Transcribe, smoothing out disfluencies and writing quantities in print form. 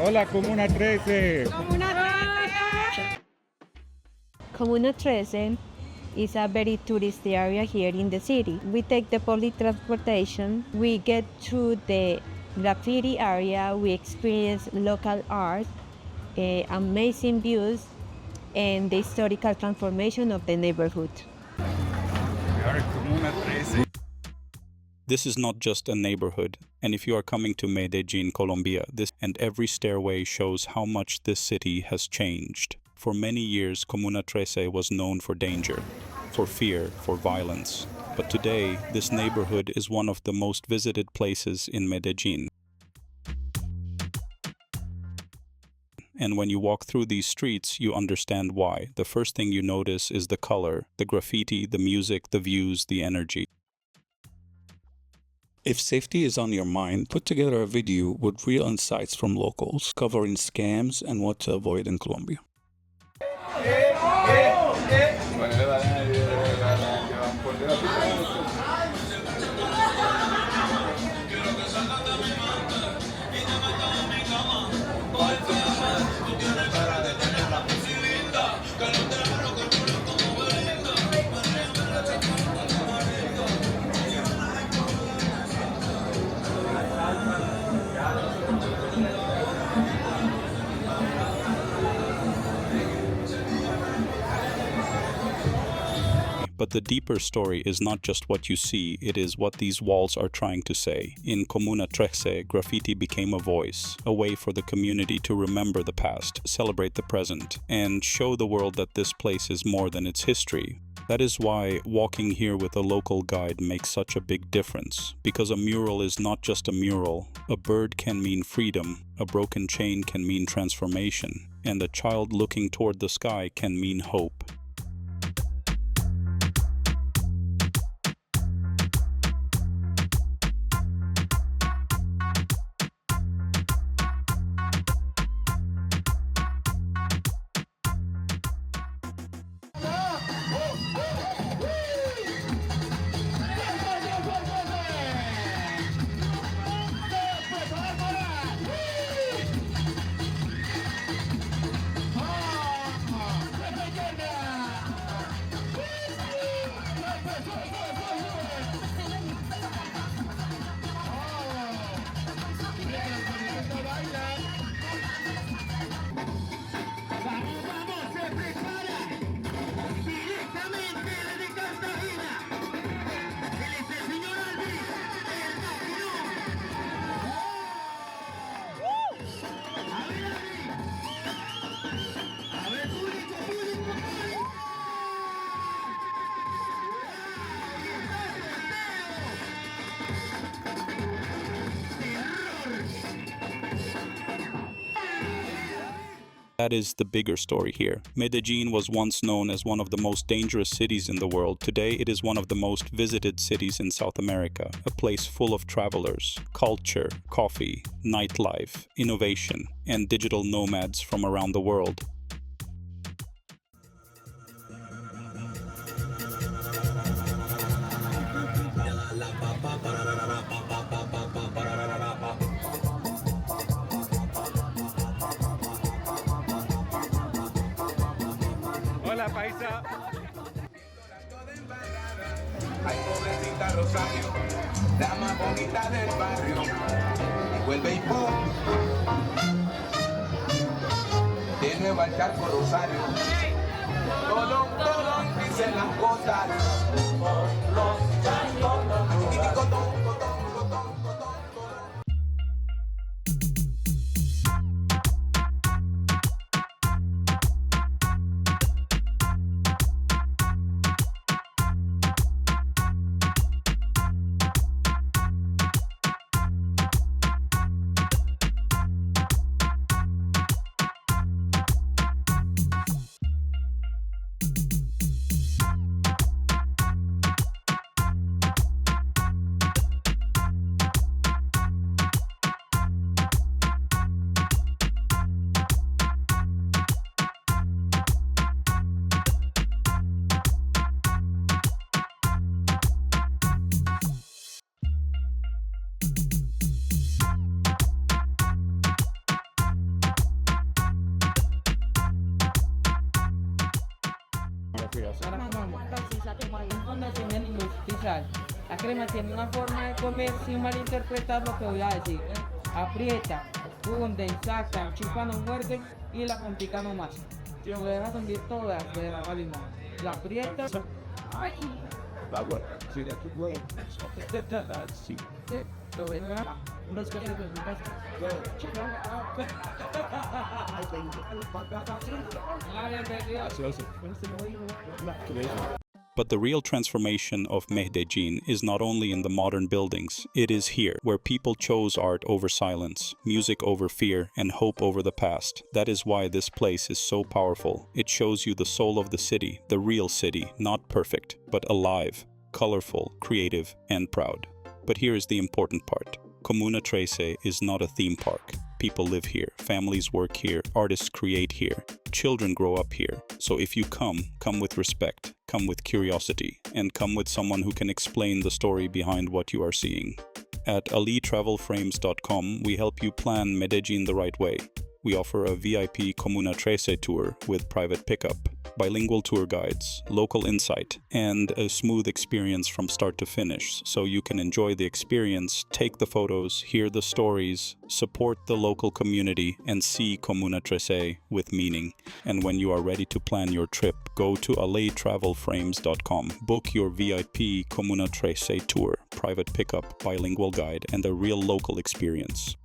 Hola, Comuna 13. Comuna 13 is a very touristy area here in the city. We take the public transportation, we get to the graffiti area, we experience local art, amazing views, and the historical transformation of the neighborhood. This is not just a neighborhood, and if you are coming to Medellin, Colombia, every stairway shows how much this city has changed. For many years, Comuna 13 was known for danger, for fear, for violence. But today, this neighborhood is one of the most visited places in Medellin. And when you walk through these streets, you understand why. The first thing you notice is the color, the graffiti, the music, the views, the energy. If safety is on your mind, put together a video with real insights from locals, covering scams and what to avoid in Colombia. But the deeper story is not just what you see, it is what these walls are trying to say. In Comuna 13, graffiti became a voice, a way for the community to remember the past, celebrate the present, and show the world that this place is more than its history. That is why walking here with a local guide makes such a big difference, because a mural is not just a mural. A bird can mean freedom, a broken chain can mean transformation, and a child looking toward the sky can mean hope. That is the bigger story here. Medellin was once known as one of the most dangerous cities in the world. Today, it is one of the most visited cities in South America, a place full of travelers, culture, coffee, nightlife, innovation, and digital nomads from around the world. Hola, paisa. Ay, pobrecita Rosario, la más bonita del barrio. Y vuelve y pum. De nuevo al charco Rosario. Tolón, tolón, dicen las gotas. Los charcos, totón, totón, totón. Ahora comamos. Conocimiento industrial. La crema tiene una forma de comer sin malinterpretar lo que voy a decir. Aprieta, hunde, saca, chupa, no muerde y la complica nomás. Lo dejas hundir todas, lo dejas al limón. La aprieta. ¡Ay! Sí. Lo ven acá. Unos cafés de mi casa. But the real transformation of Medellin is not only in the modern buildings, it is here, where people chose art over silence, music over fear, and hope over the past. That is why this place is so powerful. It shows you the soul of the city, the real city, not perfect, but alive, colorful, creative, and proud. But here is the important part. Comuna 13 is not a theme park. People live here, families work here, artists create here, children grow up here. So if you come with respect, come with curiosity, and come with someone who can explain the story behind what you are seeing. At alitravelframes.com, we help you plan Medellin the right way. We offer a VIP Comuna 13 tour with private pickup, bilingual tour guides, local insight, and a smooth experience from start to finish, so you can enjoy the experience, take the photos, hear the stories, support the local community, and see Comuna 13 with meaning. And when you are ready to plan your trip, go to alitravelframes.com. Book your VIP Comuna 13 tour, private pickup, bilingual guide, and a real local experience.